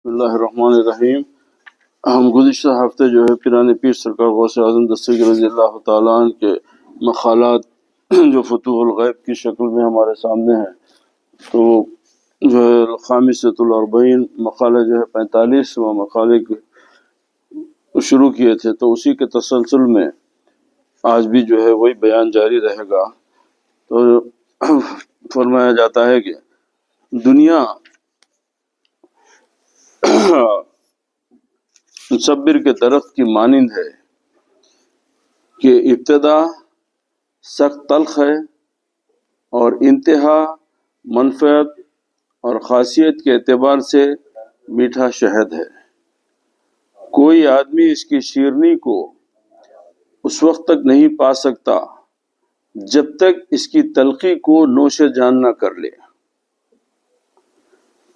بسم اللہ الرحمن الرحیم۔ ہم گزشتہ ہفتے جو ہے پیران پیر سرکار غوث اعظم دستگیر رضی اللہ تعالیٰ عنہ کے مقالات جو فتوح الغیب کی شکل میں ہمارے سامنے ہیں، تو جو ہے خامسۃ الاربعین مقالہ جو ہے 45واں مقالے شروع کیے تھے، تو اسی کے تسلسل میں آج بھی جو ہے وہی بیان جاری رہے گا۔ تو فرمایا جاتا ہے کہ دنیا مصبر کے درخت کی مانند ہے کہ ابتدا سخت تلخ ہے اور انتہا منفعت اور خاصیت کے اعتبار سے میٹھا شہد ہے۔ کوئی آدمی اس کی شیرنی کو اس وقت تک نہیں پا سکتا جب تک اس کی تلخی کو نوش جان نہ کر لے۔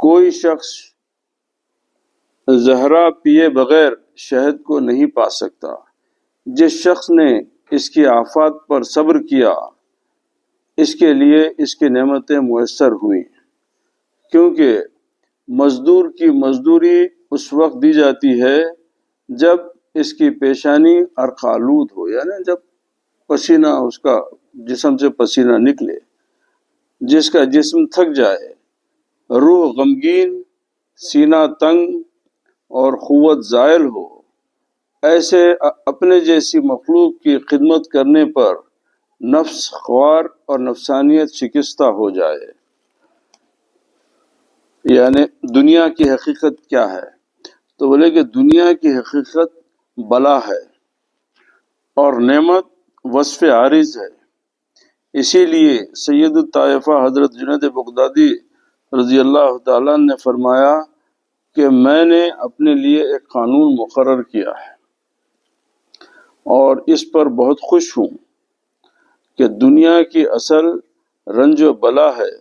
کوئی شخص زہرا پیے بغیر شہد کو نہیں پا سکتا۔ جس شخص نے اس کی آفات پر صبر کیا، اس کے لیے اس کی نعمتیں میسر ہوئیں، کیونکہ مزدور کی مزدوری اس وقت دی جاتی ہے جب اس کی پیشانی عرق آلود ہو، یعنی جب پسینہ اس کا جسم سے پسینہ نکلے، جس کا جسم تھک جائے، روح غمگین، سینہ تنگ اور قوت زائل ہو، ایسے اپنے جیسی مخلوق کی خدمت کرنے پر نفس خوار اور نفسانیت شکستہ ہو جائے۔ یعنی دنیا کی حقیقت کیا ہے؟ تو بولے کہ دنیا کی حقیقت بلا ہے اور نعمت وصف عارض ہے۔ اسی لیے سید الطائفہ حضرت جنید بغدادی رضی اللہ تعالیٰ نے فرمایا کہ میں نے اپنے لیے ایک قانون مقرر کیا ہے اور اس پر بہت خوش ہوں کہ دنیا کی اصل رنج و بلا ہے،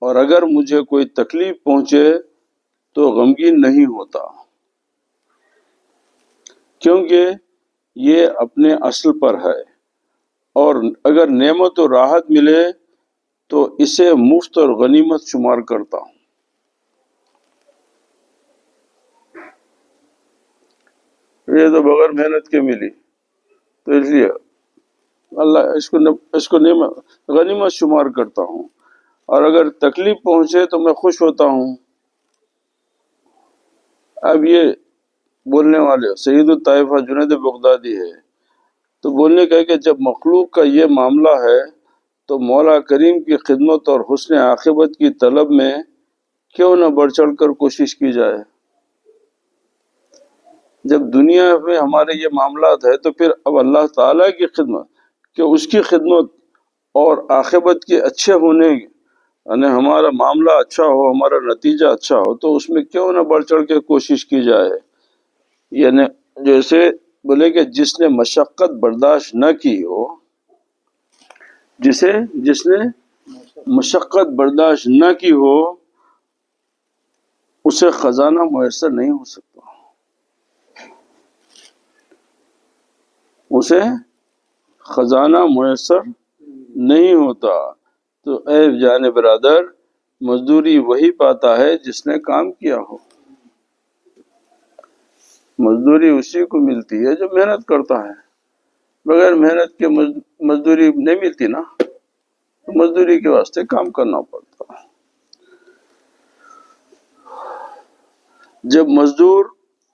اور اگر مجھے کوئی تکلیف پہنچے تو غمگین نہیں ہوتا، کیونکہ یہ اپنے اصل پر ہے، اور اگر نعمت و راحت ملے تو اسے مفت اور غنیمت شمار کرتا ہوں۔ یہ تو بغیر محنت کے ملی، تو اس لیے اللہ اس کو غنیمت شمار کرتا ہوں، اور اگر تکلیف پہنچے تو میں خوش ہوتا ہوں۔ اب یہ بولنے والے سید الطائفہ جنید بغدادی ہے، تو بولنے کا ہے کہ جب مخلوق کا یہ معاملہ ہے تو مولا کریم کی خدمت اور حسن عاقبت کی طلب میں کیوں نہ بڑھ چڑھ کر کوشش کی جائے۔ جب دنیا میں ہمارے یہ معاملات ہے تو پھر اب اللہ تعالیٰ کی خدمت، کہ اس کی خدمت اور عاقبت کے اچھے ہونے، یعنی ہمارا معاملہ اچھا ہو، ہمارا نتیجہ اچھا ہو، تو اس میں کیوں نہ بڑھ چڑھ کے کوشش کی جائے۔ یعنی جیسے بولے کہ جس نے مشقت برداشت نہ کی ہو، جس نے مشقت برداشت نہ کی ہو، اسے خزانہ میسر نہیں ہو سکتا، اسے خزانہ میسر نہیں ہوتا۔ تو اے جان برادر، مزدوری وہی پاتا ہے جس نے کام کیا ہو، مزدوری اسی کو ملتی ہے جو محنت کرتا ہے۔ بغیر محنت کے مزدوری نہیں ملتی نا، مزدوری کے واسطے کام کرنا پڑتا۔ جب مزدور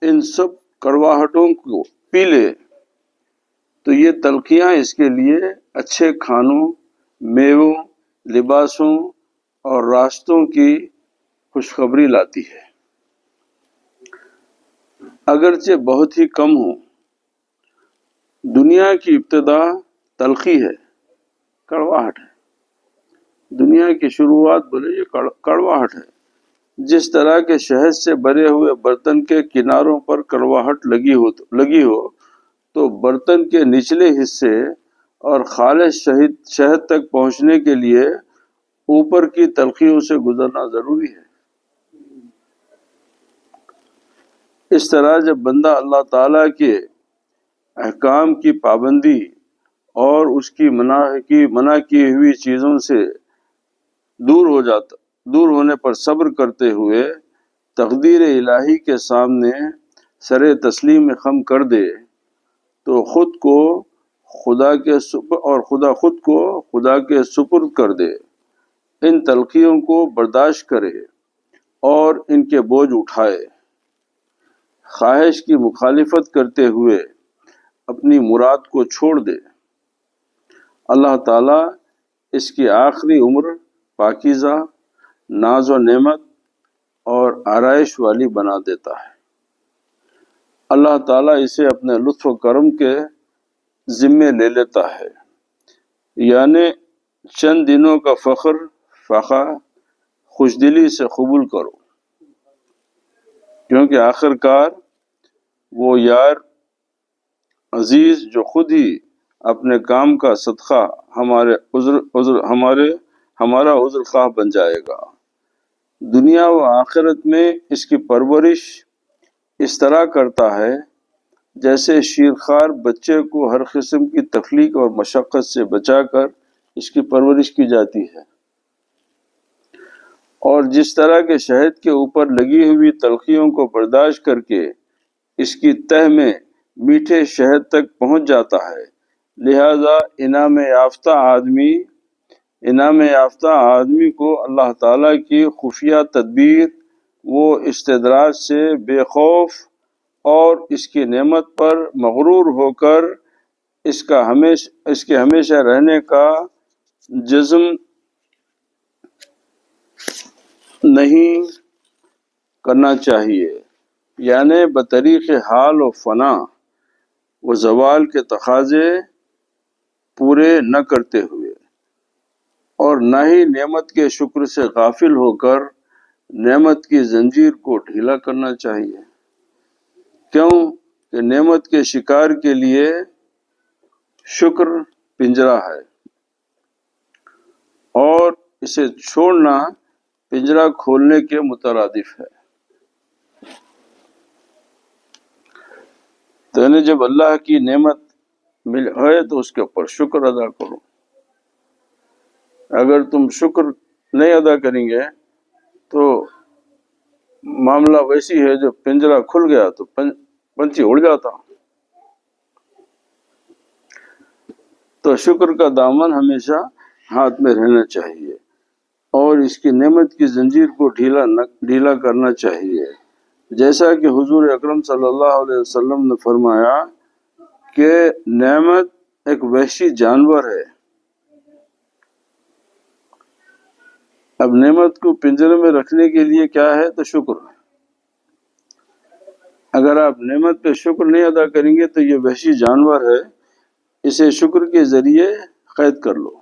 ان سب کڑواہٹوں کو پی لے تو یہ تلخیاں اس کے لیے اچھے کھانوں، میووں، لباسوں اور راستوں کی خوشخبری لاتی ہے، اگرچہ بہت ہی کم ہوں۔ دنیا کی ابتدا تلخی ہے، کڑواہٹ ہے۔ دنیا کی شروعات بولے یہ کڑواہٹ ہے۔ جس طرح کے شہد سے بھرے ہوئے برتن کے کناروں پر کڑواہٹ لگی ہو تو برتن کے نچلے حصے اور خالص شہد تک پہنچنے کے لیے اوپر کی تلخیوں سے گزرنا ضروری ہے۔ اس طرح جب بندہ اللہ تعالیٰ کے احکام کی پابندی اور اس کی منع کی ہوئی چیزوں سے دور ہونے پر صبر کرتے ہوئے تقدیر الہی کے سامنے سر تسلیم خم کر دے تو خود کو خدا کے اور خدا خود کو خدا کے سپرد کر دے، ان تلخیوں کو برداشت کرے اور ان کے بوجھ اٹھائے، خواہش کی مخالفت کرتے ہوئے اپنی مراد کو چھوڑ دے۔ اللہ تعالیٰ اس کی آخری عمر پاکیزہ، ناز و نعمت اور آرائش والی بنا دیتا ہے۔ اللہ تعالیٰ اسے اپنے لطف و کرم کے ذمے لے لیتا ہے، یعنی چند دنوں کا فاقہ خوش دلی سے قبول کرو، کیونکہ آخر کار وہ یار عزیز جو خود ہی اپنے کام کا صدقہ ہمارا عذر خواہ بن جائے گا۔ دنیا و آخرت میں اس کی پرورش اس طرح کرتا ہے جیسے شیرخوار بچے کو ہر قسم کی تکلیف اور مشقت سے بچا کر اس کی پرورش کی جاتی ہے، اور جس طرح کے شہد کے اوپر لگی ہوئی تلخیوں کو برداشت کر کے اس کی تہ میں میٹھے شہد تک پہنچ جاتا ہے، لہذا انعام یافتہ آدمی کو اللہ تعالیٰ کی خفیہ تدبیر و استدراج سے بے خوف اور اس کی نعمت پر مغرور ہو کر اس کے ہمیشہ رہنے کا جزم نہیں کرنا چاہیے، یعنی بطریق حال و فنا و زوال کے تقاضے پورے نہ کرتے ہوئے، اور نہ ہی نعمت کے شکر سے غافل ہو کر نعمت کی زنجیر کو ڈھیلا کرنا چاہیے، کیوں کہ نعمت کے شکار کے لیے شکر پنجرہ ہے، اور اسے چھوڑنا پنجرہ کھولنے کے مترادف ہے۔ تو یعنی جب اللہ کی نعمت مل ہے تو اس کے اوپر شکر ادا کرو۔ اگر تم شکر نہیں ادا کریں گے تو معاملہ ویسی ہے جو پنجرہ کھل گیا تو پنچھی اڑ جاتا۔ تو شکر کا دامن ہمیشہ ہاتھ میں رہنا چاہیے اور اس کی نعمت کی زنجیر کو ڈھیلا کرنا چاہیے، جیسا کہ حضور اکرم صلی اللہ علیہ وسلم نے فرمایا کہ نعمت ایک وحشی جانور ہے۔ اب نعمت کو پنجرے میں رکھنے کے لیے کیا ہے تو شکر ہے۔ اگر آپ نعمت پہ شکر نہیں ادا کریں گے تو یہ وحشی جانور ہے، اسے شکر کے ذریعے قید کر لو،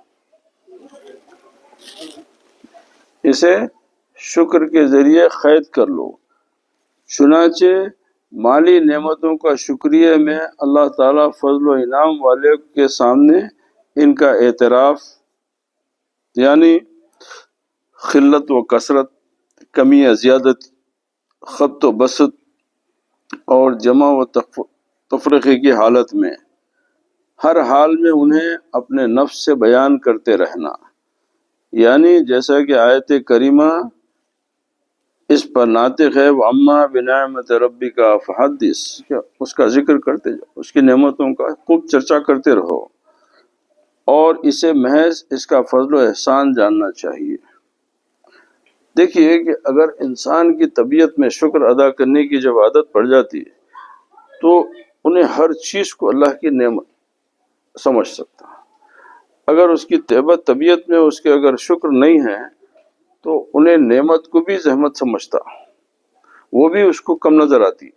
اسے شکر کے ذریعے قید کر لو۔ چنانچہ مالی نعمتوں کا شکریہ میں اللہ تعالیٰ فضل و انعام والے کے سامنے ان کا اعتراف، یعنی قلت و کثرت، کمی یا زیادت، خبط و بسط اور جمع و تفرقے کی حالت میں ہر حال میں انہیں اپنے نفس سے بیان کرتے رہنا، یعنی جیسا کہ آیت کریمہ اس پر ناطق ہے، وَأَمَّا بِنِعْمَةِ رَبِّكَ فَحَدِّثْ، اس کا ذکر کرتے جاؤ، اس کی نعمتوں کا خوب چرچا کرتے رہو، اور اسے محض اس کا فضل و احسان جاننا چاہیے۔ دیکھیے کہ اگر انسان کی طبیعت میں شکر ادا کرنے کی جب عادت پڑ جاتی ہے تو انہیں ہر چیز کو اللہ کی نعمت سمجھ سکتا ہے۔ اگر اس کی طبیعت میں اس کے اگر شکر نہیں ہے تو انہیں نعمت کو بھی زحمت سمجھتا، وہ بھی اس کو کم نظر آتی۔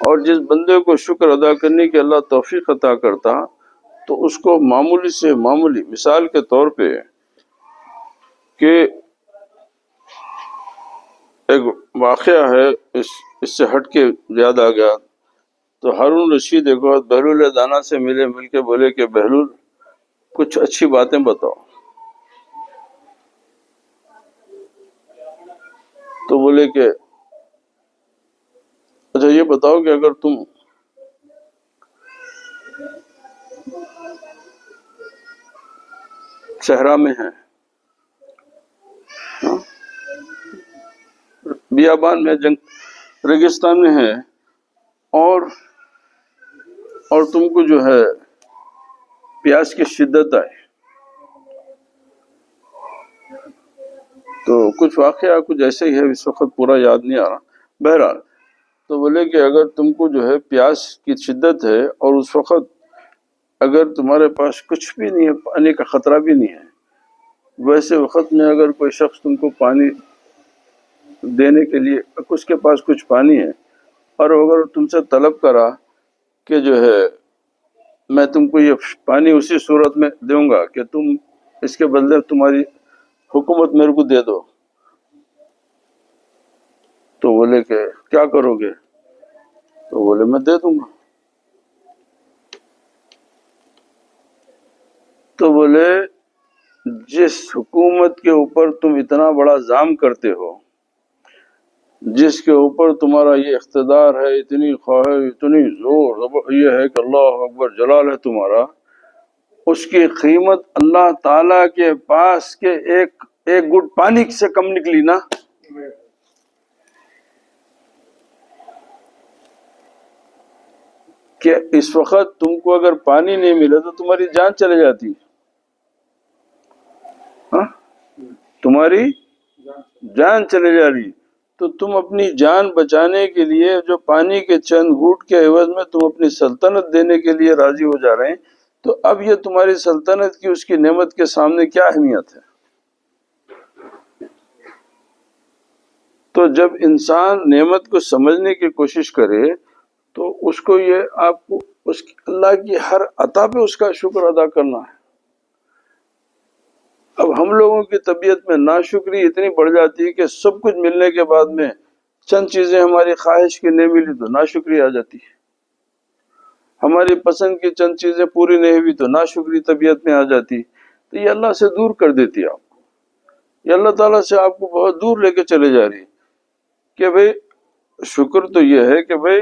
اور جس بندے کو شکر ادا کرنے کی اللہ توفیق عطا کرتا تو اس کو معمولی سے معمولی، مثال کے طور پہ کہ ایک واقعہ ہے، اس سے ہٹ کے یاد آ گیا، تو ہارون رشید ایک وقت بہلول دانا سے مل کے بولے کہ بہلول کچھ اچھی باتیں بتاؤ۔ تو بولے کہ اچھا یہ بتاؤ کہ اگر تم صحرا میں ہیں، بیابان میں ریگستان میں ہے اور تم کو جو ہے پیاس کی شدت آئے، تو کچھ واقعہ کچھ ایسے ہی ہے، اس وقت پورا یاد نہیں آ رہا، بہرحال تو بولے کہ اگر تم کو جو ہے پیاس کی شدت ہے اور اس وقت اگر تمہارے پاس کچھ بھی نہیں ہے، پانی کا خطرہ بھی نہیں ہے، ویسے وقت میں اگر کوئی شخص تم کو پانی دینے کے لیے اس کے پاس کچھ پانی ہے اور اگر تم سے طلب کرا کہ جو ہے میں تم کو یہ پانی اسی صورت میں دوں گا کہ تم اس کے بدلے تمہاری حکومت میرے کو دے دو، تو بولے کہ کیا کرو گے؟ تو بولے میں دے دوں گا۔ تو بولے جس حکومت کے اوپر تم اتنا بڑا ظلم کرتے ہو، جس کے اوپر تمہارا یہ اقتدار ہے، اتنی خواہش، اتنی زور یہ ہے کہ اللہ اکبر جلال ہے تمہارا، اس کی قیمت اللہ تعالی کے پاس کے ایک گھٹ پانی سے کم نکلی نا۔ کہ اس وقت تم کو اگر پانی نہیں ملے تو تمہاری جان چلے جاتی، ہاں تمہاری جان چلے جا رہی، تو تم اپنی جان بچانے کے لیے جو پانی کے چند گھوٹ کے عوض میں تم اپنی سلطنت دینے کے لیے راضی ہو جا رہے ہیں، تو اب یہ تمہاری سلطنت کی اس کی نعمت کے سامنے کیا اہمیت ہے؟ تو جب انسان نعمت کو سمجھنے کی کوشش کرے تو اس کو یہ آپ کو اس اللہ کی ہر عطا پہ اس کا شکر ادا کرنا ہے۔ اب ہم لوگوں کی طبیعت میں ناشکری اتنی بڑھ جاتی ہے کہ سب کچھ ملنے کے بعد میں چند چیزیں ہماری خواہش کی نہیں ملی تو ناشکری آ جاتی ہے، ہماری پسند کی چند چیزیں پوری نہیں ہوئی تو ناشکری طبیعت میں آ جاتی، تو یہ اللہ سے دور کر دیتی ہے آپ کو، یہ اللہ تعالیٰ سے آپ کو بہت دور لے کے چلے جا رہی ہے کہ بھئی شکر تو یہ ہے کہ بھئی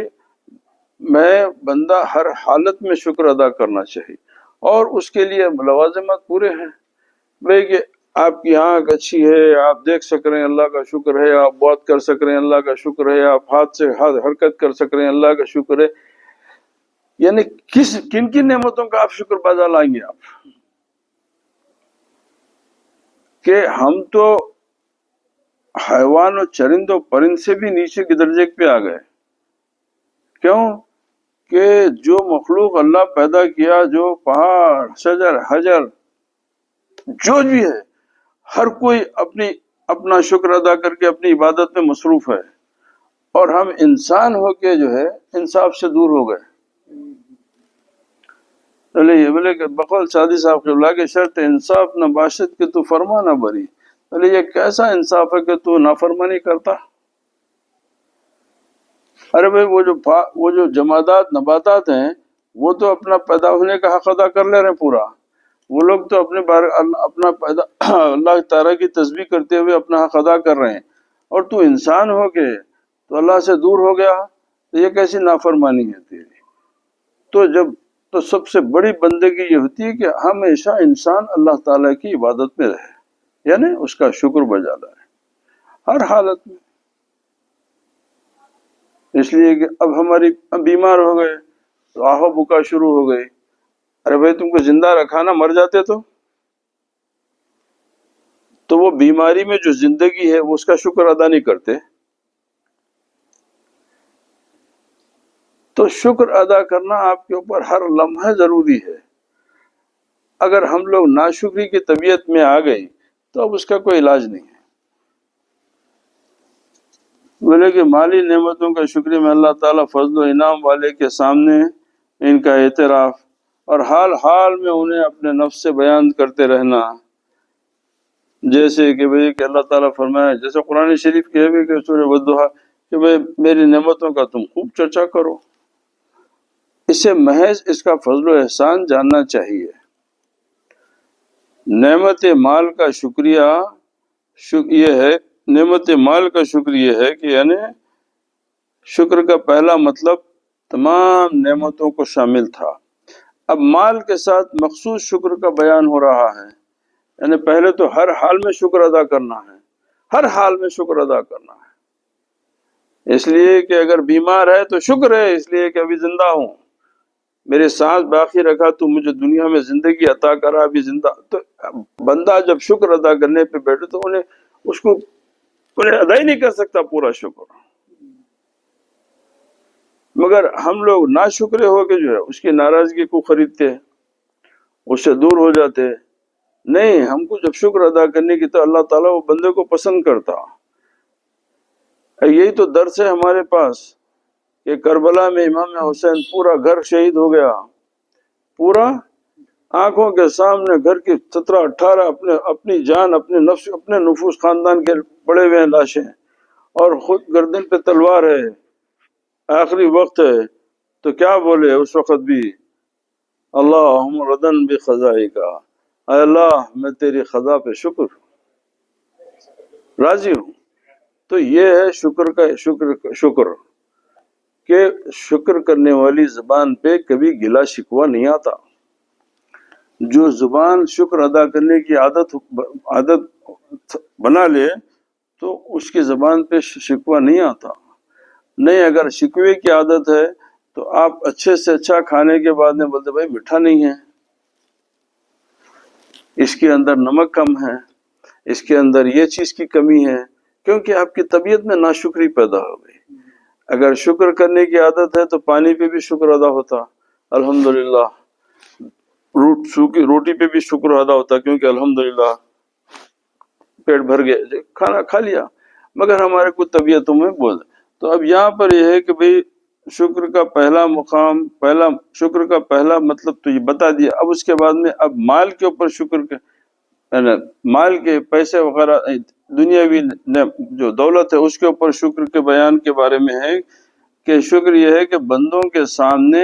میں بندہ ہر حالت میں شکر ادا کرنا چاہیے، اور اس کے لیے لوازمات پورے ہیں بھئی کہ آپ کی آنکھ اچھی ہے، آپ دیکھ سک رہے ہیں اللہ کا شکر ہے، آپ بات کر سک رہے ہیں اللہ کا شکر ہے، آپ ہاتھ سے حرکت کر سک رہے ہیں اللہ کا شکر ہے، یعنی کن کن نعمتوں کا آپ شکر بجا لائیں گے آپ؟ کہ ہم تو حیوان و چرند و پرند سے بھی نیچے کے درجے پہ آ گئے، کیوں کہ جو مخلوق اللہ پیدا کیا، جو پہاڑ شجر حجر جو بھی ہے، ہر کوئی اپنا شکر ادا کر کے اپنی عبادت میں مصروف ہے، اور ہم انسان ہو کے جو ہے انصاف سے دور ہو گئے۔ یہ بولے کہ بقول سادی صاحب قبلہ کے شرط انصاف نہ باشد کہ تو فرما نہ بری، یہ کیسا انصاف ہے کہ تو نافرمانی کرتا؟ ارے بھائی وہ جو جمادات نباتات ہیں وہ تو اپنا پیدا ہونے کا حق ادا کر لے رہے ہیں پورا، وہ لوگ تو اپنا پیدا اللہ تعالیٰ کی تسبیح کرتے ہوئے اپنا حق ادا کر رہے ہیں، اور تو انسان ہو کے تو اللہ سے دور ہو گیا، تو یہ کیسی نافرمانی ہے تیری؟ تو سب سے بڑی بندگی یہ ہوتی ہے کہ ہمیشہ انسان اللہ تعالیٰ کی عبادت میں رہے، یعنی اس کا شکر بجا لائے ہر حالت میں۔ اس لیے کہ اب بیمار ہو گئے تو آہو بکا شروع ہو گئی، ارے بھائی تم کو زندہ رکھا نا، مر جاتے تو وہ بیماری میں جو زندگی ہے وہ اس کا شکر ادا نہیں کرتے۔ تو شکر ادا کرنا آپ کے اوپر ہر لمحہ ضروری ہے۔ اگر ہم لوگ ناشکری کی طبیعت میں آ گئی تو اب اس کا کوئی علاج نہیں ہے۔ بولے کہ مالی نعمتوں کا شکر میں اللہ تعالیٰ فضل و انعام والے کے سامنے ان کا اعتراف، اور حال حال میں انہیں اپنے نفس سے بیان کرتے رہنا، جیسے کہ بھئی کہ اللہ تعالیٰ فرمایا، جیسے قرآن شریف کے بھی کہ سورہ والضحیٰ کہ بھئی میری نعمتوں کا تم خوب چرچا کرو، اسے محض اس کا فضل و احسان جاننا چاہیے۔ نعمت مال کا شکریہ یہ ہے، نعمت مال کا شکر یہ ہے کہ یعنی شکر کا پہلا مطلب تمام نعمتوں کو شامل تھا، اب مال کے ساتھ مخصوص شکر کا بیان ہو رہا ہے، یعنی پہلے تو ہر حال میں شکر ادا کرنا ہے، ہر حال میں شکر ادا کرنا ہے، اس لیے کہ اگر بیمار ہے تو شکر ہے اس لیے کہ ابھی زندہ ہوں، میرے سانس باقی رکھا تو مجھے دنیا میں زندگی عطا کرا، ابھی زندہ۔ تو بندہ جب شکر ادا کرنے پہ بیٹھے تو انہیں ادا ہی نہیں کر سکتا پورا شکر، مگر ہم لوگ ناشکرے ہو کے جو ہے اس کی ناراضگی کو خریدتے ہیں، اس سے دور ہو جاتے ہیں۔ نہیں، ہم کو جب شکر ادا کرنے کی تو اللہ تعالیٰ وہ بندے کو پسند کرتا۔ یہی تو درس ہے ہمارے پاس کہ کربلا میں امام حسین پورا گھر شہید ہو گیا، پورا آنکھوں کے سامنے گھر کی 17-18 اپنی جان، اپنے نفس، اپنے نفوس خاندان کے پڑے ہوئے ہیں لاشیں، اور خود گردن پہ تلوار ہے، آخری وقت ہے، تو کیا بولے اس وقت بھی؟ اللہم ردن بخزائی کا، اے اللہ میں تیری خزا پہ راضی ہوں۔ تو یہ ہے شکر کہ شکر کرنے والی زبان پہ کبھی گلا شکوہ نہیں آتا۔ جو زبان شکر ادا کرنے کی عادت بنا لے تو اس کی زبان پہ شکوہ نہیں آتا۔ نہیں، اگر شکوے کی عادت ہے تو آپ اچھے سے اچھا کھانے کے بعد میں بولتے بھائی میٹھا نہیں ہے، اس کے اندر نمک کم ہے، اس کے اندر یہ چیز کی کمی ہے، کیونکہ آپ کی طبیعت میں ناشکری پیدا ہو گئی۔ اگر شکر کرنے کی عادت ہے تو پانی پہ بھی شکر ادا ہوتا، الحمدللہ، سوکھی روٹی پہ بھی شکر ادا ہوتا، کیونکہ الحمدللہ پیٹ بھر گیا، کھانا کھا لیا، مگر ہمارے کو طبیعتوں میں بول۔ تو اب یہاں پر یہ ہے کہ بھئی شکر کا پہلا مقام، شکر کا پہلا مطلب تو یہ بتا دیا۔ اب اس کے بعد میں اب مال کے اوپر مال کے پیسے وغیرہ دنیاوی جو دولت ہے اس کے اوپر شکر کے بیان کے بارے میں ہے کہ شکر یہ ہے کہ بندوں کے سامنے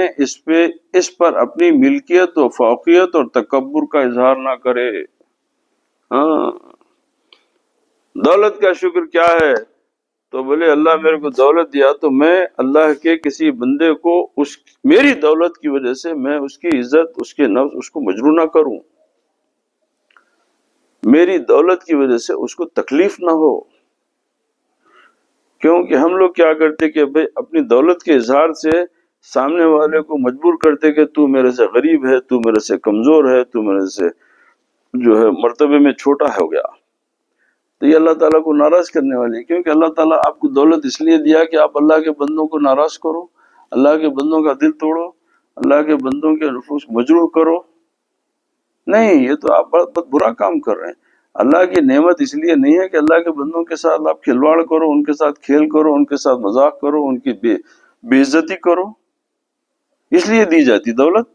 اس پر اپنی ملکیت و فوقیت اور تکبر کا اظہار نہ کرے۔ ہاں، دولت کا شکر کیا ہے؟ تو بولے اللہ میرے کو دولت دیا تو میں اللہ کے کسی بندے کو میری دولت کی وجہ سے میں اس کی عزت، اس کے نفس، اس کو مجروح نہ کروں، میری دولت کی وجہ سے اس کو تکلیف نہ ہو۔ کیونکہ ہم لوگ کیا کرتے کہ بھئی اپنی دولت کے اظہار سے سامنے والے کو مجبور کرتے کہ تو میرے سے غریب ہے، تو میرے سے کمزور ہے، تو میرے سے جو ہے مرتبے میں چھوٹا ہو گیا۔ تو یہ اللہ تعالیٰ کو ناراض کرنے والی ہے، کیونکہ اللہ تعالیٰ آپ کو دولت اس لیے دیا کہ آپ اللہ کے بندوں کو ناراض کرو، اللہ کے بندوں کا دل توڑو، اللہ کے بندوں کے نفوس مجروح کرو۔ نہیں، یہ تو آپ بہت برا کام کر رہے ہیں۔ اللہ کی نعمت اس لیے نہیں ہے کہ اللہ کے بندوں کے ساتھ آپ کھلواڑ کرو، ان کے ساتھ کھیل کرو، ان کے ساتھ مذاق کرو، ان کی بے عزتی کرو، اس لیے دی جاتی دولت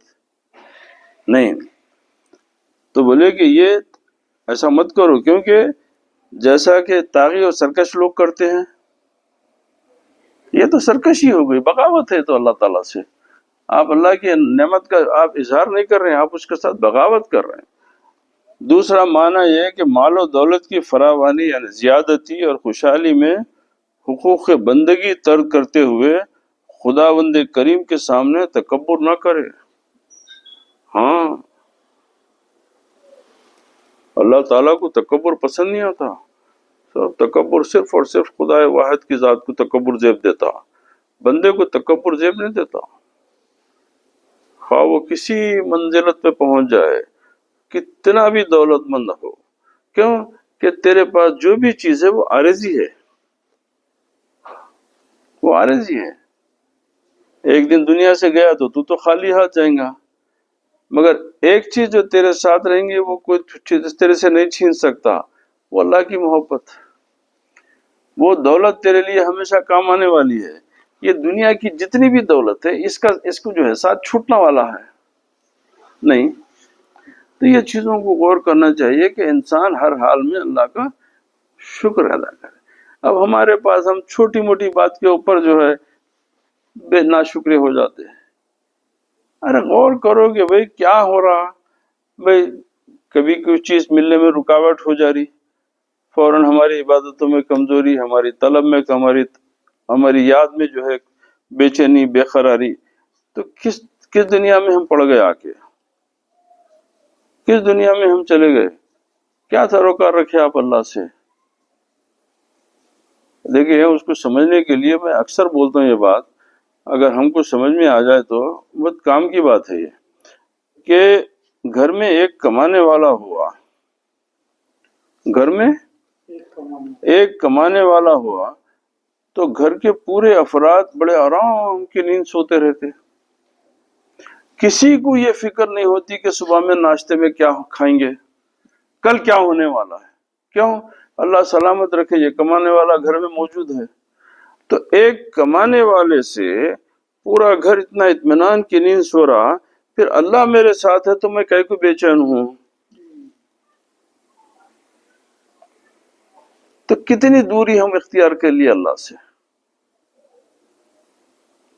نہیں۔ تو بولے کہ یہ ایسا مت کرو، کیونکہ جیسا کہ طاغی اور سرکش لوگ کرتے ہیں، یہ تو سرکشی ہو گئی، بغاوت ہے۔ تو اللہ تعالیٰ سے آپ اللہ کی نعمت کا آپ اظہار نہیں کر رہے ہیں، آپ اس کے ساتھ بغاوت کر رہے ہیں۔ دوسرا معنی یہ ہے کہ مال و دولت کی فراوانی یعنی زیادتی اور خوشحالی میں حقوق بندگی ترک کرتے ہوئے خداوند کریم کے سامنے تکبر نہ کرے۔ ہاں، اللہ تعالیٰ کو تکبر پسند نہیں آتا۔ تکبر صرف اور صرف خدا واحد کی ذات کو تکبر زیب دیتا، بندے کو تکبر زیب نہیں دیتا، خواہ وہ کسی منزلت پہ پہنچ جائے، کتنا بھی دولت مند ہو۔ کیوں کہ تیرے پاس جو بھی چیز ہے وہ عارضی ہے، وہ عارضی ہے۔ ایک دن دنیا سے گیا تو خالی ہاتھ جائیں گا، مگر ایک چیز جو تیرے ساتھ رہیں گی وہ کوئی چیز تیرے سے نہیں چھین سکتا، وہ اللہ کی محبت۔ وہ دولت تیرے لیے ہمیشہ کام آنے والی ہے۔ یہ دنیا کی جتنی بھی دولت ہے اس کو جو ہے ساتھ چھوٹنے والا ہے نہیں۔ تو یہ چیزوں کو غور کرنا چاہیے کہ انسان ہر حال میں اللہ کا شکر ادا کرے۔ اب ہمارے پاس ہم چھوٹی موٹی بات کے اوپر جو ہے بے ناشکرے ہو جاتے ہیں۔ ارے غور کرو کہ بھئی کیا ہو رہا، بھئی کبھی کوئی چیز ملنے میں رکاوٹ ہو جا رہی، فوراً ہماری عبادتوں میں کمزوری، ہماری طلب میں ہماری یاد میں جو ہے بے چینی، بے قراری، تو کس دنیا میں ہم پڑ گئے آ کے، کس دنیا میں ہم چلے گئے؟ کیا سروکار رکھے آپ اللہ سے؟ دیکھیے اس کو سمجھنے کے لیے میں اکثر بولتا ہوں یہ بات، اگر ہم کو سمجھ میں آ جائے تو بہت کام کی بات ہے یہ، کہ گھر میں ایک کمانے والا ہوا، گھر میں ایک کمانے والا ہوا تو گھر کے پورے افراد بڑے آرام کی نیند سوتے رہتے، کسی کو یہ فکر نہیں ہوتی کہ صبح میں ناشتے میں کیا کھائیں گے، کل کیا ہونے والا ہے۔ کیوں؟ اللہ سلامت رکھے یہ کمانے والا گھر میں موجود ہے۔ تو ایک کمانے والے سے پورا گھر اتنا اطمینان کی نیند سو رہا، پھر اللہ میرے ساتھ ہے تو میں کہیں کو بے چین ہوں۔ تو کتنی دوری ہم اختیار کر لیے اللہ سے۔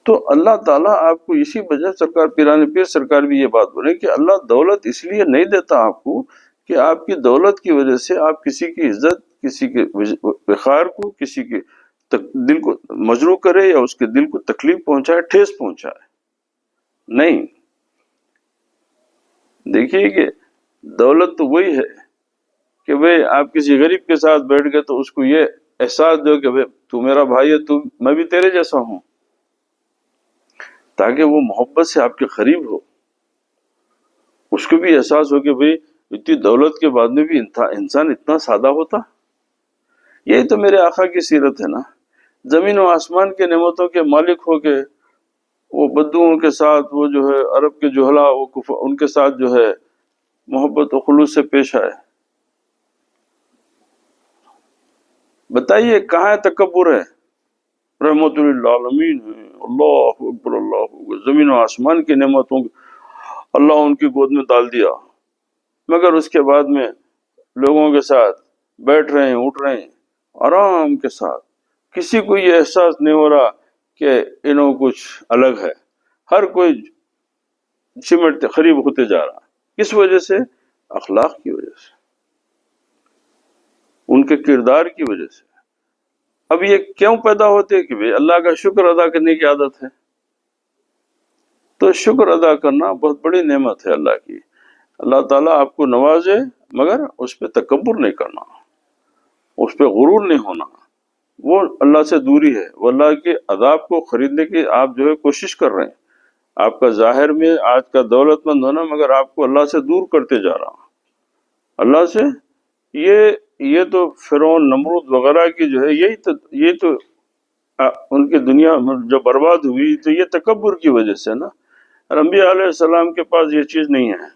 تو اللہ تعالیٰ آپ کو اسی وجہ، سرکار پیران پیر سرکار بھی یہ بات بولے کہ اللہ دولت اس لیے نہیں دیتا آپ کو کہ آپ کی دولت کی وجہ سے آپ کسی کی عزت، کسی کے وقار کو، کسی کے دل کو مجروح کرے یا اس کے دل کو تکلیف پہنچائے، ٹھیس پہنچائے۔ نہیں، دیکھیے کہ دولت تو وہی ہے کہ بھئی آپ کسی غریب کے ساتھ بیٹھ گئے تو اس کو یہ احساس دو کہ بھئی تو میرا بھائی ہے، تو میں بھی تیرے جیسا ہوں، تاکہ وہ محبت سے آپ کے قریب ہو، اس کو بھی احساس ہو کہ بھئی اتنی دولت کے بعد میں بھی انسان اتنا سادہ ہوتا۔ یہی تو میرے آقا کی سیرت ہے نا، زمین و آسمان کے نعمتوں کے مالک ہو کے وہ بدوؤں کے ساتھ، وہ جو ہے عرب کے جہلا، وہ ان کے ساتھ جو ہے محبت و خلوص سے پیش آئے۔ بتائیے کہاں تکبر ہے؟ رحمت للعالمین ہے، اللہ اکبر اللہ اکبر، زمین و آسمان کی نعمتوں اللہ ان کی گود میں ڈال دیا، مگر اس کے بعد میں لوگوں کے ساتھ بیٹھ رہے ہیں، اٹھ رہے ہیں آرام کے ساتھ، کسی کو یہ احساس نہیں ہو رہا کہ انہوں کچھ الگ ہے، ہر کوئی سمٹتے قریب ہوتے جا رہا۔ کس وجہ سے؟ اخلاق کی وجہ سے، ان کے کردار کی وجہ سے۔ اب یہ کیوں پیدا ہوتے کہ بھئی اللہ کا شکر ادا کرنے کی عادت ہے۔ تو شکر ادا کرنا بہت بڑی نعمت ہے اللہ کی۔ اللہ تعالیٰ آپ کو نوازے، مگر اس پہ تکبر نہیں کرنا، اس پہ غرور نہیں ہونا، وہ اللہ سے دوری ہے۔ وہ اللہ کے عذاب کو خریدنے کی آپ جو ہے کوشش کر رہے ہیں، آپ کا ظاہر میں آج کا دولت مند ہونا مگر آپ کو اللہ سے دور کرتے جا رہا، اللہ سے۔ یہ تو فرعون، نمرود وغیرہ کی جو ہے یہ تو ان کی دنیا جو برباد ہوئی تو یہ تکبر کی وجہ سے نا۔ اور انبیاء علیہ السلام کے پاس یہ چیز نہیں ہے،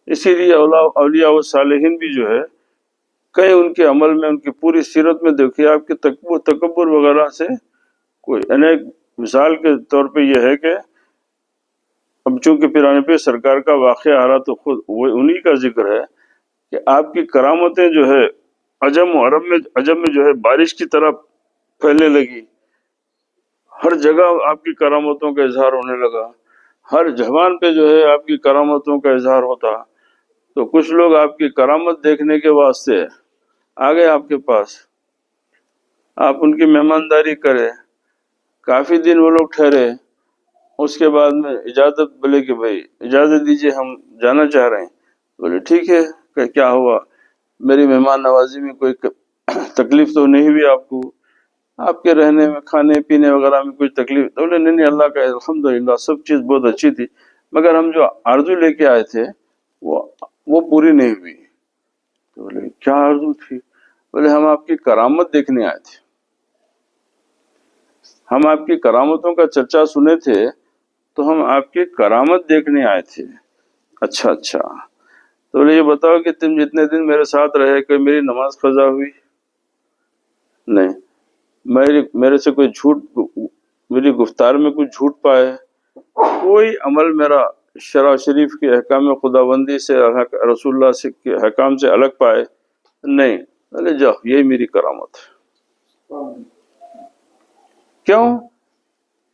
اسی لیے اولیاء و صالحین بھی جو ہے کہیں ان کے عمل میں، ان کی پوری سیرت میں دیکھیے آپ کے تکبر وغیرہ سے کوئی انیک مثال کے طور پہ یہ ہے کہ اب چونکہ پیرانے پہ سرکار کا واقعہ آ رہا تو خود وہ انہی کا ذکر ہے کہ آپ کی کرامتیں جو ہے عجم و عجم میں جو ہے بارش کی طرح پھیلنے لگی، ہر جگہ آپ کی کرامتوں کا اظہار ہونے لگا، ہر زبان پہ جو ہے آپ کی کرامتوں کا اظہار ہوتا۔ تو کچھ لوگ آپ کی کرامت دیکھنے کے واسطے آ گئے آپ کے پاس، آپ ان کی مہمانداری کرے، کافی دن وہ لوگ ٹھہرے، اس کے بعد میں اجازت بولے کہ بھئی اجازت دیجئے ہم جانا چاہ رہے ہیں۔ بولے ٹھیک ہے، کہ کیا ہوا، میری مہمان نوازی میں کوئی تکلیف تو نہیں ہوئی آپ کو، آپ کے رہنے میں، کھانے پینے وغیرہ میں کوئی تکلیف؟ بولے نہیں اللہ کا الحمدللہ سب چیز بہت اچھی تھی، مگر ہم جو آرزو لے کے آئے تھے وہ پوری نہیں ہوئی۔ تو بولے کیا آرزو تھی؟ بولے ہم آپ کی کرامت دیکھنے آئے تھے، ہم آپ کی کرامتوں کا چرچا سنے تھے تو ہم آپ کی کرامت دیکھنے آئے تھے۔ اچھا تو بولے یہ بتاؤ کہ تم جتنے دن میرے ساتھ رہے کہ میری نماز قضا ہوئی؟ نہیں۔ میرے سے کوئی جھوٹ، میری گفتار میں کوئی جھوٹ پائے، کوئی عمل میرا شرع شریف کے احکام خداوندی سے، رسول اللہ سے کے احکام سے الگ پائے؟ نہیں۔ بولے جاؤ، یہی میری کرامت ہے۔ کیوں؟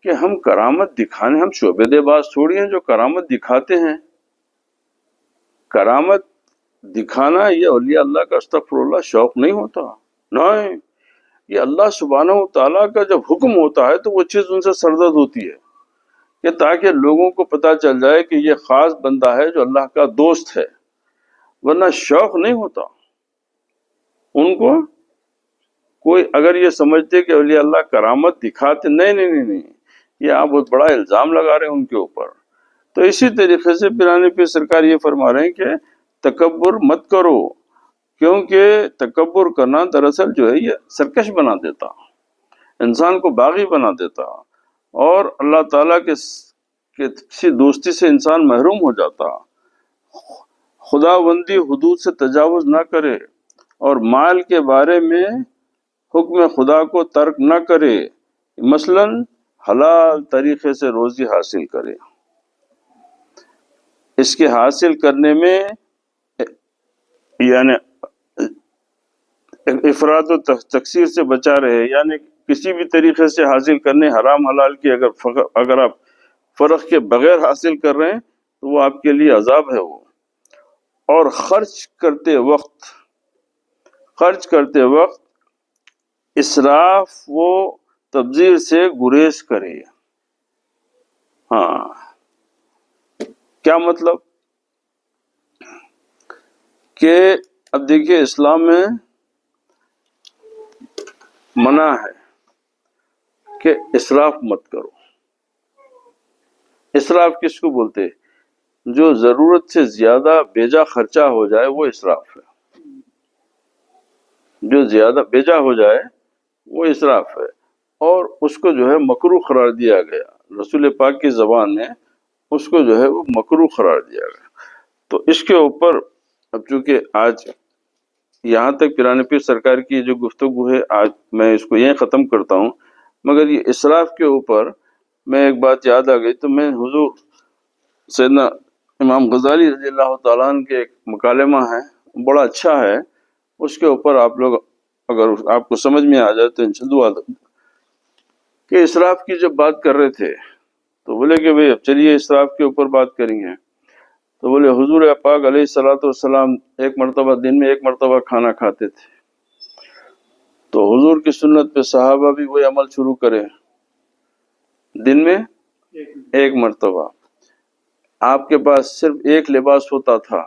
کہ ہم کرامت دکھانے، ہم شعبے باز تھوڑی ہیں جو کرامت دکھاتے ہیں۔ کرامت دکھانا یہ اولیاء اللہ کا استغفر اللہ شوق نہیں ہوتا، نہیں، یہ اللہ سبحانہ و تعالیٰ کا جب حکم ہوتا ہے تو وہ چیز ان سے سرزد ہوتی ہے کہ تاکہ لوگوں کو پتہ چل جائے کہ یہ خاص بندہ ہے جو اللہ کا دوست ہے، ورنہ شوق نہیں ہوتا ان کو۔ کوئی اگر یہ سمجھتے کہ اولیاء اللہ کرامت دکھاتے، نہیں، یہ آپ بہت بڑا الزام لگا رہے ہیں ان کے اوپر۔ تو اسی طریقے سے پیرانے پیر سرکار یہ فرما رہے ہیں کہ تکبر مت کرو، کیونکہ تکبر کرنا دراصل جو ہے یہ سرکش بنا دیتا، انسان کو باغی بنا دیتا، اور اللہ تعالیٰ کے کسی دوستی سے انسان محروم ہو جاتا۔ خدا بندی حدود سے تجاوز نہ کرے، اور مال کے بارے میں حکم خدا کو ترک نہ کرے، مثلا حلال طریقے سے روزی حاصل کرے، اس کے حاصل کرنے میں یعنی افراد و تقصیر سے بچا رہے، یعنی کسی بھی طریقے سے حاصل کرنے، حرام حلال کی اگر آپ فرق کے بغیر حاصل کر رہے ہیں تو وہ آپ کے لیے عذاب ہے وہ۔ اور خرچ کرتے وقت اسراف و تبذیر سے گریز کرے۔ ہاں، کیا مطلب کہ اب دیکھیے اسلام میں منع ہے کہ اسراف مت کرو۔ اسراف کس کو بولتے؟ جو ضرورت سے زیادہ بیجا خرچہ ہو جائے وہ اسراف ہے، جو زیادہ بیجا ہو جائے وہ اسراف ہے، اور اس کو جو ہے مکروہ قرار دیا گیا، رسول پاک کی زبان میں اس کو جو ہے وہ مکروہ قرار دیا گیا۔ تو اس کے اوپر اب چونکہ آج یہاں تک پیرانے پیر سرکار کی جو گفتگو ہے آج میں اس کو یہیں ختم کرتا ہوں، مگر یہ اسراف کے اوپر میں ایک بات یاد آ گئی، تو میں حضور سیدنا امام غزالی رضی اللہ تعالیٰ عنہ کے ایک مکالمہ ہے، بڑا اچھا ہے، اس کے اوپر آپ لوگ اگر آپ کو سمجھ میں آ جائے تو انشاء دعا دو کہ اسراف کی جب بات کر رہے تھے تو بولے کہ بھئی اب چلیے اسراف کے اوپر بات کریں گے، تو بولے حضور پاک علیہ الصلوۃ والسلام ایک مرتبہ دن میں ایک مرتبہ کھانا کھاتے تھے، تو حضور کی سنت پہ صحابہ بھی وہی عمل شروع کرے، دن میں ایک مرتبہ۔ آپ کے پاس صرف ایک لباس ہوتا تھا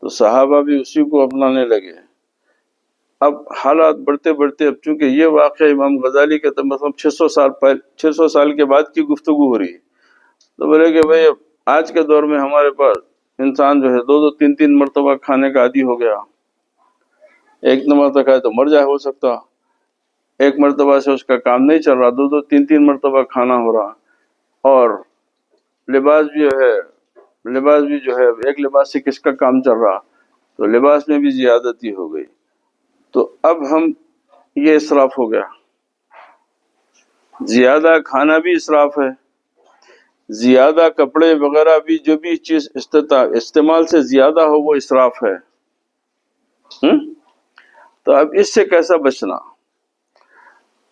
تو صحابہ بھی اسی کو اپنانے لگے۔ اب حالات بڑھتے اب چونکہ یہ واقعہ امام غزالی کا تو مطلب 600 سال کے بعد کی گفتگو ہو رہی ہے، تو بولے کہ بھئی اب آج کے دور میں ہمارے پاس انسان جو ہے 2 3 مرتبہ کھانے کا عادی ہو گیا، ایک مرتبہ کھائے تو مر جائے، ہو سکتا ایک مرتبہ سے اس کا کام نہیں چل رہا، 2 3 مرتبہ کھانا ہو رہا، اور لباس بھی جو ہے ایک لباس سے کس کا کام چل رہا، تو لباس میں بھی زیادتی ہو گئی، تو اب ہم یہ اسراف ہو گیا، زیادہ کھانا بھی اسراف ہے، زیادہ کپڑے وغیرہ بھی جو بھی چیز استعمال سے زیادہ ہو وہ اسراف ہے۔ تو اب اس سے کیسا بچنا؟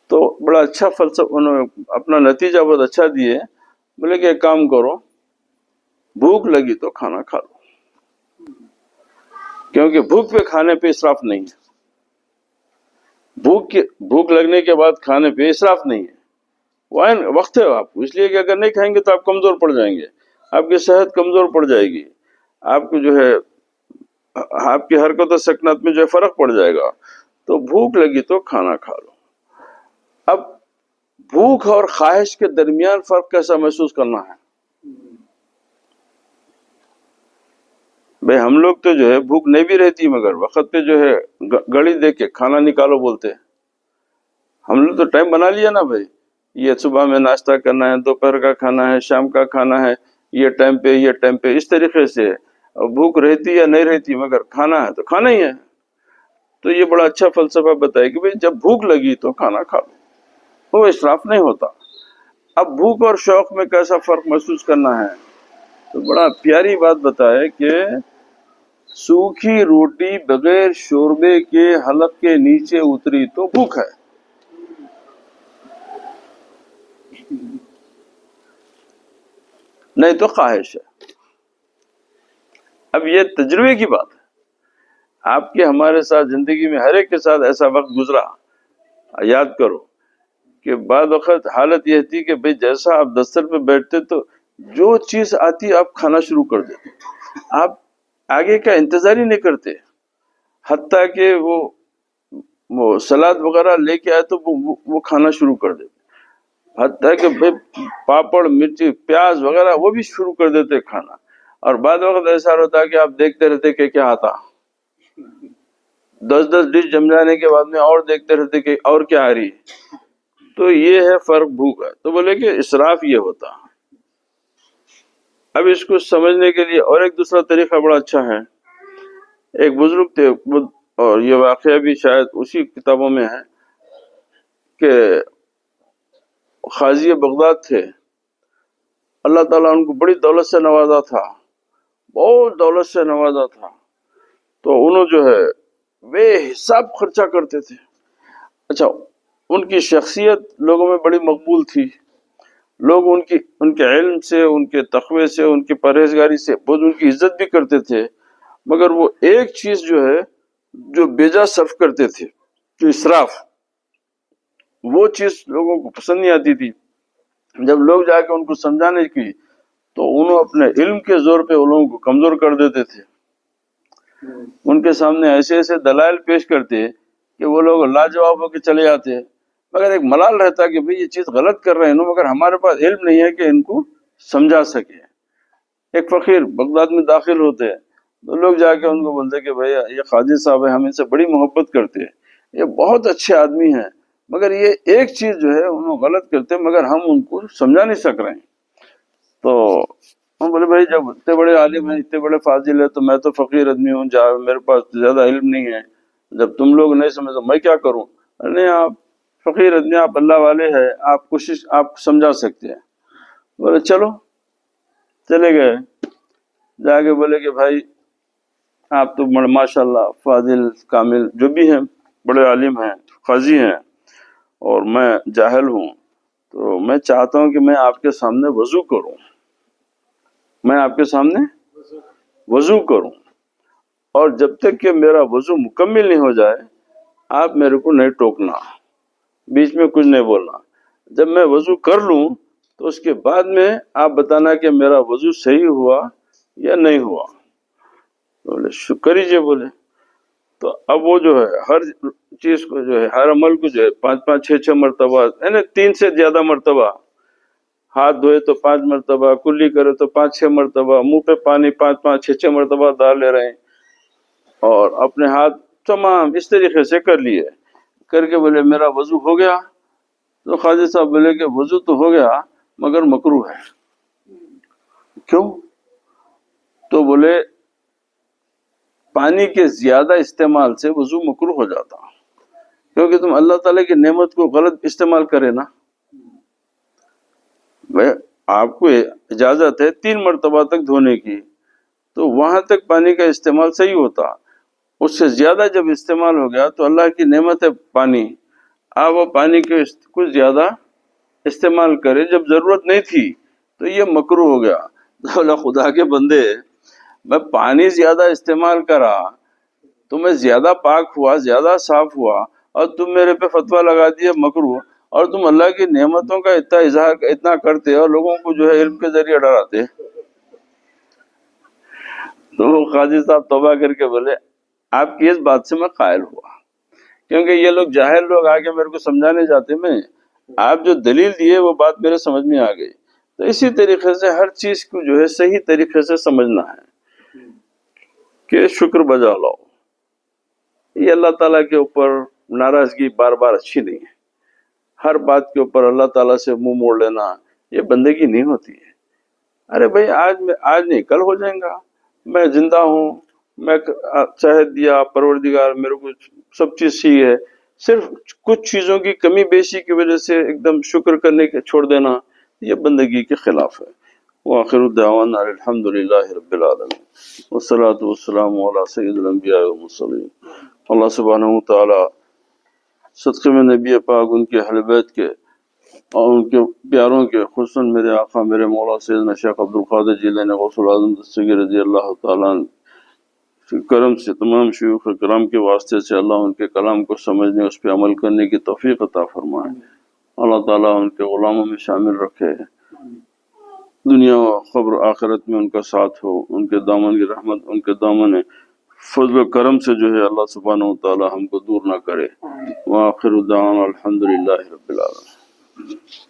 تو بڑا اچھا فلسفہ انہوں نے اپنا نتیجہ بہت اچھا دیے، بولے کہ ایک کام کرو، بھوک لگی تو کھانا کھا لو، کیونکہ بھوک پہ کھانے پہ اسراف نہیں ہے، بھوک لگنے کے بعد کھانے پہ اسراف نہیں ہے، وقت ہے آپ کو، اس لیے کہ اگر نہیں کھائیں گے تو آپ کمزور پڑ جائیں گے، آپ کی صحت کمزور پڑ جائے گی، آپ کو جو ہے آپ کی حرکت و سکنت میں جو ہے فرق پڑ جائے گا، تو بھوک لگی تو کھانا کھا لو۔ اب بھوک اور خواہش کے درمیان فرق کیسا محسوس کرنا ہے؟ بھئی ہم لوگ تو جو ہے بھوک نہیں بھی رہتی مگر وقت پہ جو ہے گھڑی دیکھ کے کھانا نکالو بولتے ہیں، ہم لوگ تو ٹائم بنا لیا نا بھائی، یہ صبح میں ناشتہ کرنا ہے، دوپہر کا کھانا ہے، شام کا کھانا ہے، یہ ٹائم پہ اس طریقے سے بھوک رہتی یا نہیں رہتی مگر کھانا ہے تو کھانا ہی ہے۔ تو یہ بڑا اچھا فلسفہ بتایا کہ بھئی جب بھوک لگی تو کھانا کھا لو، وہ اسراف نہیں ہوتا۔ اب بھوک اور شوق میں کیسا فرق محسوس کرنا ہے؟ تو بڑا پیاری بات بتائے کہ سوکھی روٹی بغیر شوربے کے حلق کے نیچے اتری تو بھوک ہے، نہیں تو خواہش ہے۔ اب یہ تجربے کی بات ہے، آپ کے ہمارے ساتھ زندگی میں ہر ایک کے ساتھ ایسا وقت گزرا، یاد کرو کہ بعض وقت حالت یہ تھی کہ بھئی جیسا آپ دفتر پہ بیٹھتے تو جو چیز آتی آپ کھانا شروع کر دیتے، آپ آگے کا انتظار ہی نہیں کرتے، حتیٰ کہ وہ وہ سلاد وغیرہ لے کے آئے تو وہ کھانا شروع کر دیتے، حتیٰ کہ بھائی پاپڑ مرچی پیاز وغیرہ وہ بھی شروع کر دیتے کھانا، اور بعد وقت ایسا ہوتا ہے کہ آپ دیکھتے رہتے کہ کیا آتا، 10 ڈش جم جانے کے بعد میں اور دیکھتے رہتے کہ اور کیا آ رہی ہے۔ تو یہ ہے فرق بھوک ہے۔ تو بولے کہ اسراف یہ ہوتا۔ اب اس کو سمجھنے کے لیے اور ایک دوسرا طریقہ بڑا اچھا ہے۔ ایک بزرگ تھے، اور یہ واقعہ بھی شاید اسی کتابوں میں ہے، کہ قاضی بغداد تھے، اللہ تعالیٰ ان کو بڑی دولت سے نوازا تھا، بہت دولت سے نوازا تھا، تو انہوں جو ہے بے حساب خرچہ کرتے تھے۔ اچھا، ان کی شخصیت لوگوں میں بڑی مقبول تھی، لوگ ان کے علم سے، ان کے تقوی سے، ان کی پرہیزگاری سے بہت ان کی عزت بھی کرتے تھے، مگر وہ ایک چیز جو ہے جو بیجا صرف کرتے تھے، جو اسراف، وہ چیز لوگوں کو پسند نہیں آتی تھی۔ جب لوگ جا کے ان کو سمجھانے کی تو انہوں اپنے علم کے زور پہ ان لوگوں کو کمزور کر دیتے تھے، ان کے سامنے ایسے ایسے دلائل پیش کرتے کہ وہ لوگ لاجواب ہو کے چلے جاتے، مگر ایک ملال رہتا کہ بھئی یہ چیز غلط کر رہے ہیں مگر ہمارے پاس علم نہیں ہے کہ ان کو سمجھا سکے۔ ایک فقیر بغداد میں داخل ہوتے تو لوگ جا کے ان کو بولتے کہ بھئی یہ قاضی صاحب ہے، ہم ان سے بڑی محبت کرتے ہیں، یہ بہت اچھے آدمی ہیں، مگر یہ ایک چیز جو ہے انہوں غلط کرتے مگر ہم ان کو سمجھا نہیں سک رہے ہیں۔ تو ہم بولے بھائی جب اتنے بڑے عالم ہیں، اتنے بڑے فاضل ہیں، تو میں تو فقیر آدمی ہوں، میرے پاس زیادہ علم نہیں ہے، جب تم لوگ نہیں سمجھو میں کیا کروں؟ نہیں، آپ فقیر آدمی، آپ اللہ والے ہیں، آپ کوشش آپ سمجھا سکتے ہیں۔ بولے چلو، چلے گئے، جا کے بولے کہ بھائی آپ تو ماشاء اللہ فاضل کامل جو بھی ہیں، بڑے عالم ہیں، قاضی ہیں، اور میں جاہل ہوں، تو میں چاہتا ہوں کہ میں آپ کے سامنے وضو کروں، میں آپ کے سامنے وضو کروں، اور جب تک کہ میرا وضو مکمل نہیں ہو جائے آپ میرے کو نہیں ٹوکنا، بیچ میں کچھ نہیں بولنا، جب میں وضو کر لوں تو اس کے بعد میں آپ بتانا کہ میرا وضو صحیح ہوا یا نہیں ہوا۔ بولے شکر ہی بولے۔ تو اب وہ جو ہے ہر چیز کو جو ہے، ہر عمل کو جو ہے 5 6 مرتبہ، یعنی 3 سے زیادہ مرتبہ، ہاتھ دھوئے تو 5 مرتبہ، کلی کرے تو 5 6 مرتبہ، منہ پہ پانی 5 6 مرتبہ ڈال لے رہے ہیں، اور اپنے ہاتھ تمام اس طریقے سے کر لیے، کر کے بولے میرا وضو ہو گیا۔ تو قاضی صاحب بولے کہ وضو تو ہو گیا مگر مکروہ ہے۔ کیوں؟ تو بولے پانی کے زیادہ استعمال سے وضو مکروہ ہو جاتا، کیونکہ تم اللہ تعالیٰ کی نعمت کو غلط استعمال کرے نا۔ آپ کو اجازت ہے 3 مرتبہ تک دھونے کی، تو وہاں تک پانی کا استعمال صحیح ہوتا، اس سے زیادہ جب استعمال ہو گیا تو اللہ کی نعمت ہے پانی، آپ وہ پانی کے کچھ زیادہ استعمال کرے جب ضرورت نہیں تھی، تو یہ مکروہ ہو گیا۔ اللہ خدا کے بندے، میں پانی زیادہ استعمال کرا تو میں زیادہ پاک ہوا، زیادہ صاف ہوا، اور تم میرے پہ فتویٰ لگا دیے مکروہ، اور تم اللہ کی نعمتوں کا اتنا اظہار اتنا کرتے اور لوگوں کو جو ہے علم کے ذریعے ڈراتے۔ تو وہ قاضی صاحب توبہ کر کے بولے آپ کی اس بات سے میں قائل ہوا، کیونکہ یہ لوگ جاہل لوگ آگے میرے کو سمجھانے جاتے، میں آپ جو دلیل دیے وہ بات میرے سمجھ میں آ گئی۔ تو اسی طریقے سے ہر چیز کو جو ہے صحیح طریقے سے سمجھنا ہے کہ شکر بجا لاؤ۔ یہ اللہ تعالیٰ کے اوپر ناراضگی بار بار اچھی نہیں ہے، ہر بات کے اوپر اللہ تعالیٰ سے منہ موڑ لینا یہ بندگی نہیں ہوتی ہے۔ ارے بھائی آج نہیں کل ہو جائیں گا، میں زندہ ہوں، میں صحت دیا پروردگار، میرے کو سب چیز صحیح ہے، صرف کچھ چیزوں کی کمی بیشی کی وجہ سے ایک دم شکر کرنے کے چھوڑ دینا یہ بندگی کے خلاف ہے۔ وآخر دعوانا الحمد للہ رب العالمین، والصلاة والسلام علی سید الانبیاء والمرسلین۔ اللہ سبحانہ وتعالی صدقے میں نبی پاک، ان کے اہل بیت کے اور ان کے پیاروں کے، خصوصاً میرے آقا میرے مولا سیدنا شیخ عبد القادر جیلانی غوث العظم دستگیر رضی اللہ تعالیٰ عنہ کرم سے، تمام شیوخ کرام کے واسطے سے اللہ ان کے کلام کو سمجھنے، اس پہ عمل کرنے کی توفیق عطا فرمائے۔ اللہ تعالیٰ ان کے غلاموں میں شامل رکھے، دنیا و خبر آخرت میں ان کا ساتھ ہو، ان کے دامن کی رحمت، ان کے دامن فضل و کرم سے جو ہے اللہ سبحانہ و تعالی ہم کو دور نہ کرے۔ وآخر دعوانا الحمدللہ رب العالمین۔